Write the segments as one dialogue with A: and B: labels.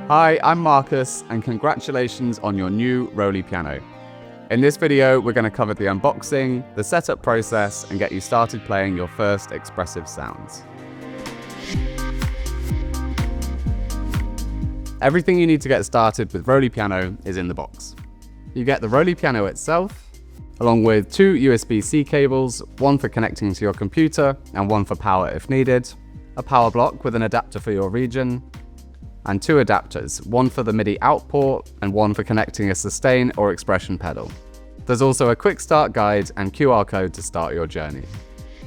A: Hi, I'm Marcus, and congratulations on your new ROLI Piano. In this video, we're going to cover the unboxing, the setup process, and get you started playing your first expressive sounds. Everything you need to get started with ROLI Piano is in the box. You get the ROLI Piano itself, along with two USB-C cables, one for connecting to your computer and one for power if needed, a power block with an adapter for your region, and two adapters, one for the MIDI out port and one for connecting a sustain or expression pedal. There's also a quick start guide and QR code to start your journey.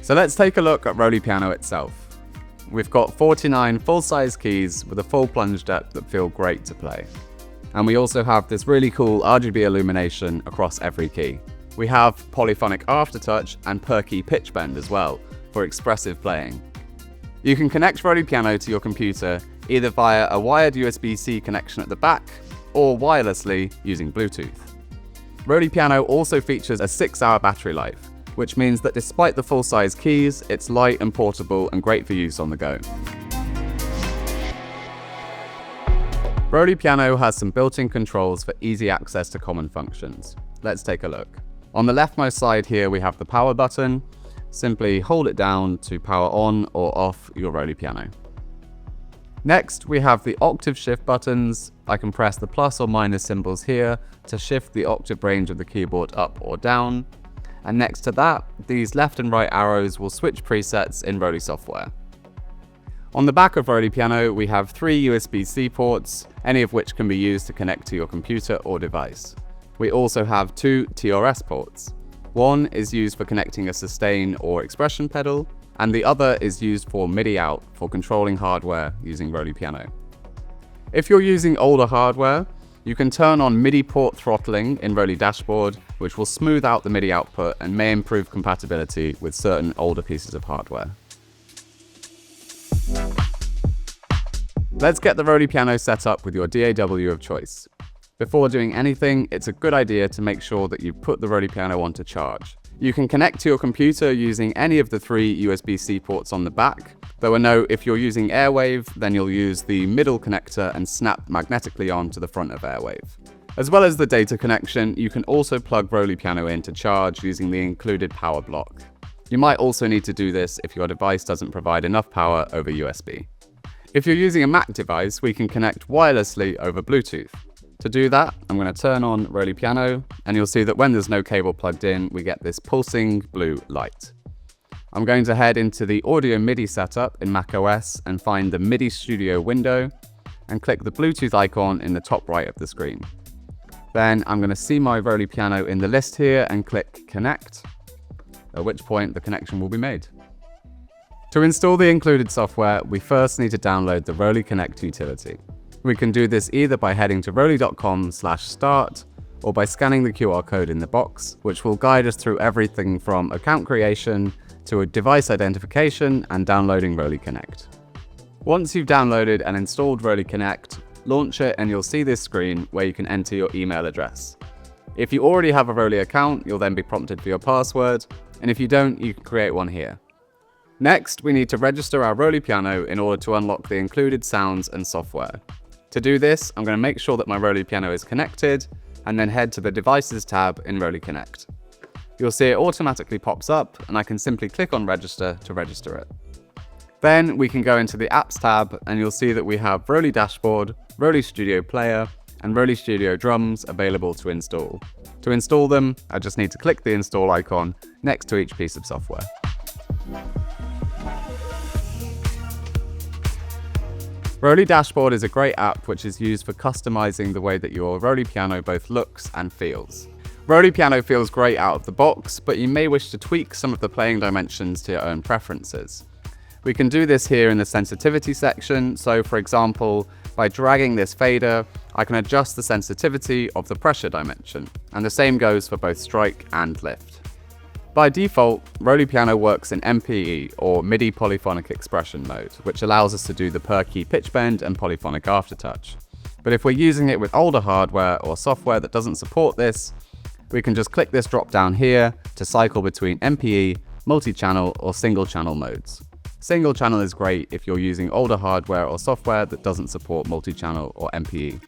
A: So let's take a look at ROLI Piano itself. We've got 49 full-size keys with a full plunge depth that feel great to play. And we also have this really cool RGB illumination across every key. We have polyphonic aftertouch and per key pitch bend as well for expressive playing. You can connect ROLI Piano to your computer either via a wired USB-C connection at the back or wirelessly using Bluetooth. ROLI Piano also features a 6-hour battery life, which means that despite the full-size keys, it's light and portable and great for use on the go. ROLI Piano has some built-in controls for easy access to common functions. Let's take a look. On the leftmost side here, we have the power button. Simply hold it down to power on or off your ROLI Piano. Next, we have the octave shift buttons. I can press the plus or minus symbols here to shift the octave range of the keyboard up or down. And next to that, these left and right arrows will switch presets in ROLI software. On the back of ROLI Piano, we have 3 USB-C ports, any of which can be used to connect to your computer or device. We also have 2 TRS ports. One is used for connecting a sustain or expression pedal, and the other is used for MIDI out for controlling hardware using ROLI Piano. If you're using older hardware, you can turn on MIDI port throttling in ROLI Dashboard, which will smooth out the MIDI output and may improve compatibility with certain older pieces of hardware. Let's get the ROLI Piano set up with your DAW of choice. Before doing anything, it's a good idea to make sure that you put the ROLI Piano onto charge. You can connect to your computer using any of the 3 USB-C ports on the back, though I know if you're using Airwave, then you'll use the middle connector and snap magnetically onto the front of Airwave. As well as the data connection, you can also plug ROLI Piano in to charge using the included power block. You might also need to do this if your device doesn't provide enough power over USB. If you're using a Mac device, we can connect wirelessly over Bluetooth. To do that, I'm going to turn on ROLI Piano, and you'll see that when there's no cable plugged in, we get this pulsing blue light. I'm going to head into the audio MIDI setup in macOS and find the MIDI Studio window, and click the Bluetooth icon in the top right of the screen. Then I'm going to see my ROLI Piano in the list here and click Connect, at which point the connection will be made. To install the included software, we first need to download the ROLI Connect utility. We can do this either by heading to roli.com/start or by scanning the QR code in the box, which will guide us through everything from account creation to a device identification and downloading ROLI Connect. Once you've downloaded and installed ROLI Connect, launch it and you'll see this screen where you can enter your email address. If you already have a ROLI account, you'll then be prompted for your password, and if you don't, you can create one here. Next, we need to register our ROLI Piano in order to unlock the included sounds and software. To do this, I'm going to make sure that my ROLI Piano is connected, and then head to the Devices tab in ROLI Connect. You'll see it automatically pops up, and I can simply click on Register to register it. Then we can go into the Apps tab, and you'll see that we have ROLI Dashboard, ROLI Studio Player, and ROLI Studio Drums available to install. To install them, I just need to click the install icon next to each piece of software. ROLI Dashboard is a great app which is used for customizing the way that your ROLI Piano both looks and feels. ROLI Piano feels great out of the box, but you may wish to tweak some of the playing dimensions to your own preferences. We can do this here in the sensitivity section, so for example, by dragging this fader, I can adjust the sensitivity of the pressure dimension, and the same goes for both strike and lift. By default, ROLI Piano works in MPE, or MIDI polyphonic expression mode, which allows us to do the per key pitch bend and polyphonic aftertouch. But if we're using it with older hardware or software that doesn't support this, we can just click this drop down here to cycle between MPE, multi-channel or single channel modes. Single channel is great if you're using older hardware or software that doesn't support multi-channel or MPE.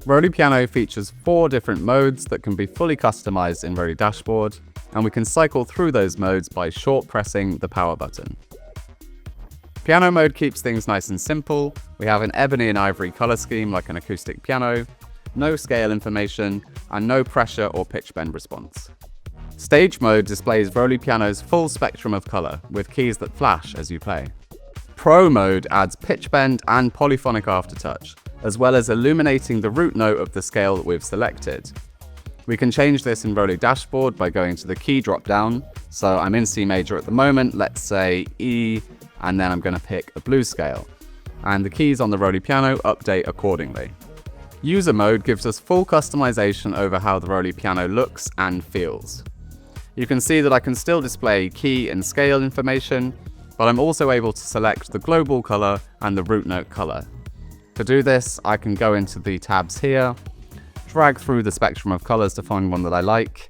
A: ROLI Piano features 4 different modes that can be fully customized in ROLI Dashboard, and we can cycle through those modes by short pressing the power button. Piano mode keeps things nice and simple. We have an ebony and ivory color scheme like an acoustic piano, no scale information, and no pressure or pitch bend response. Stage mode displays ROLI Piano's full spectrum of color, with keys that flash as you play. Pro mode adds pitch bend and polyphonic aftertouch, as well as illuminating the root note of the scale that we've selected. We can change this in ROLI Dashboard by going to the key drop down. So I'm in C major at the moment, let's say E, and then I'm going to pick a blues scale. And the keys on the ROLI Piano update accordingly. User mode gives us full customization over how the ROLI Piano looks and feels. You can see that I can still display key and scale information, but I'm also able to select the global color and the root note color. To do this, I can go into the tabs here, drag through the spectrum of colors to find one that I like,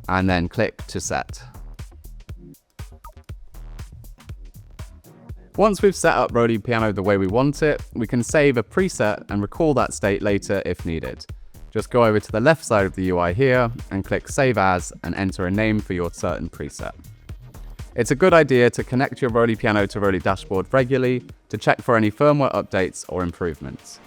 A: and then click to set. Once we've set up ROLI Piano the way we want it, we can save a preset and recall that state later if needed. Just go over to the left side of the UI here and click Save As and enter a name for your certain preset. It's a good idea to connect your ROLI Piano to ROLI Dashboard regularly to check for any firmware updates or improvements.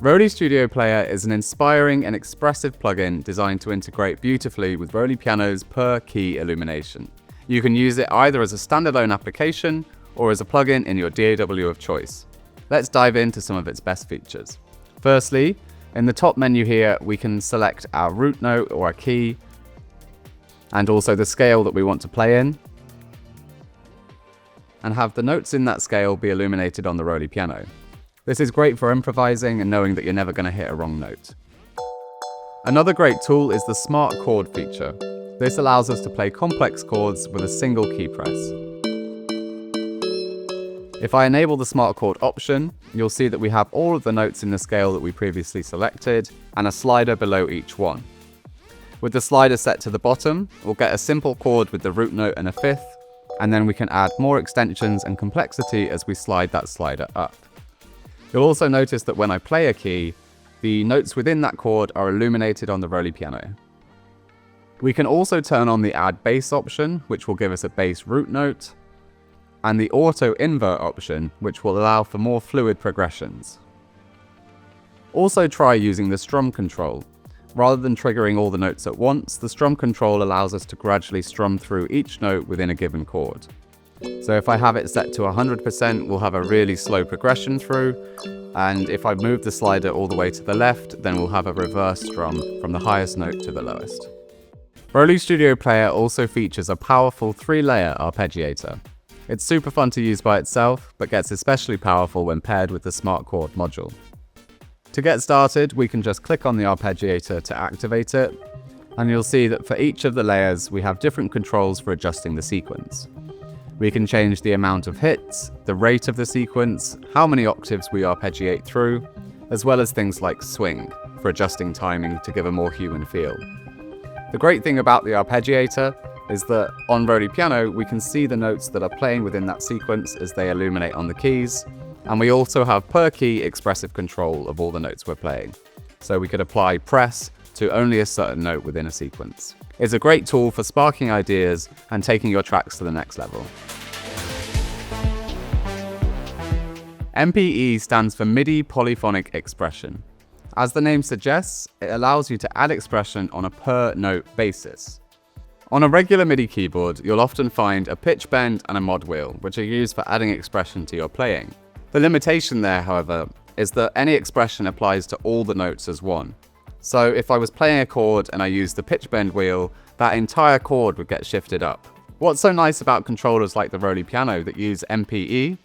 A: ROLI Studio Player is an inspiring and expressive plugin designed to integrate beautifully with ROLI Piano's per-key illumination. You can use it either as a standalone application or as a plugin in your DAW of choice. Let's dive into some of its best features. Firstly, in the top menu here, we can select our root note or our key, and also the scale that we want to play in, and have the notes in that scale be illuminated on the ROLI Piano. This is great for improvising and knowing that you're never going to hit a wrong note. Another great tool is the Smart Chord feature. This allows us to play complex chords with a single key press. If I enable the Smart Chord option, you'll see that we have all of the notes in the scale that we previously selected and a slider below each one. With the slider set to the bottom, we'll get a simple chord with the root note and a fifth, and then we can add more extensions and complexity as we slide that slider up. You'll also notice that when I play a key, the notes within that chord are illuminated on the ROLI Piano. We can also turn on the Add Bass option, which will give us a bass root note, and the Auto Invert option, which will allow for more fluid progressions. Also try using the strum control. Rather than triggering all the notes at once, the strum control allows us to gradually strum through each note within a given chord. So if I have it set to 100%, we'll have a really slow progression through, and if I move the slider all the way to the left, then we'll have a reverse strum from the highest note to the lowest. ROLI Studio Player also features a powerful 3-layer arpeggiator. It's super fun to use by itself, but gets especially powerful when paired with the Smart Chord module. To get started, we can just click on the arpeggiator to activate it, and you'll see that for each of the layers, we have different controls for adjusting the sequence. We can change the amount of hits, the rate of the sequence, how many octaves we arpeggiate through, as well as things like swing, for adjusting timing to give a more human feel. The great thing about the arpeggiator is that on ROLI Piano, we can see the notes that are playing within that sequence as they illuminate on the keys, and we also have per-key expressive control of all the notes we're playing. So we could apply press to only a certain note within a sequence. It's a great tool for sparking ideas and taking your tracks to the next level. MPE stands for MIDI Polyphonic Expression. As the name suggests, it allows you to add expression on a per-note basis. On a regular MIDI keyboard, you'll often find a pitch bend and a mod wheel, which are used for adding expression to your playing. The limitation there, however, is that any expression applies to all the notes as one. So if I was playing a chord and I used the pitch bend wheel, that entire chord would get shifted up. What's so nice about controllers like the ROLI Piano that use MPE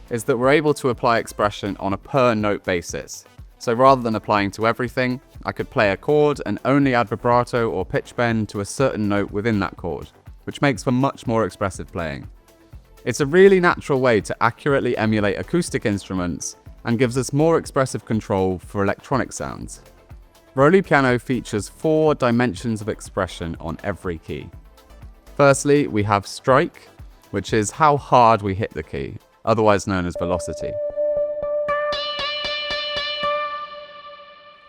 A: is that we're able to apply expression on a per note basis. So rather than applying to everything, I could play a chord and only add vibrato or pitch bend to a certain note within that chord, which makes for much more expressive playing. It's a really natural way to accurately emulate acoustic instruments and gives us more expressive control for electronic sounds. ROLI Piano features 4 dimensions of expression on every key. Firstly, we have strike, which is how hard we hit the key, otherwise known as velocity.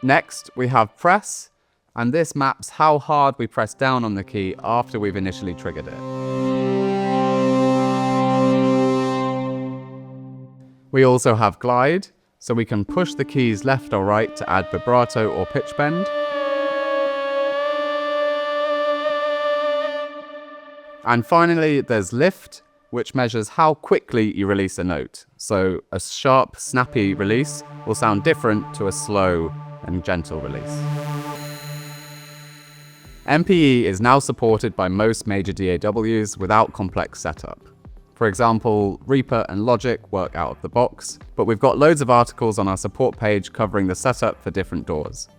A: Next, we have press, and this maps how hard we press down on the key after we've initially triggered it. We also have glide, so we can push the keys left or right to add vibrato or pitch bend. And finally, there's lift, which measures how quickly you release a note. So a sharp, snappy release will sound different to a slow and gentle release. MPE is now supported by most major DAWs without complex setup. For example, Reaper and Logic work out of the box, but we've got loads of articles on our support page covering the setup for different DAWs.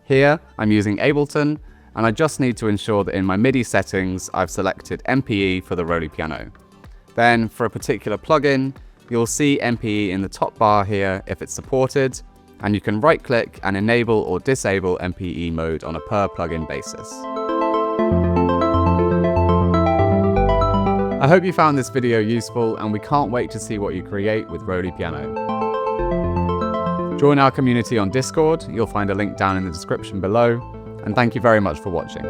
A: Here, I'm using Ableton, and I just need to ensure that in my MIDI settings, I've selected MPE for the ROLI Piano. Then, for a particular plugin, you'll see MPE in the top bar here if it's supported, and you can right-click and enable or disable MPE mode on a per plugin basis. I hope you found this video useful, and we can't wait to see what you create with ROLI Piano. Join our community on Discord, you'll find a link down in the description below, and thank you very much for watching.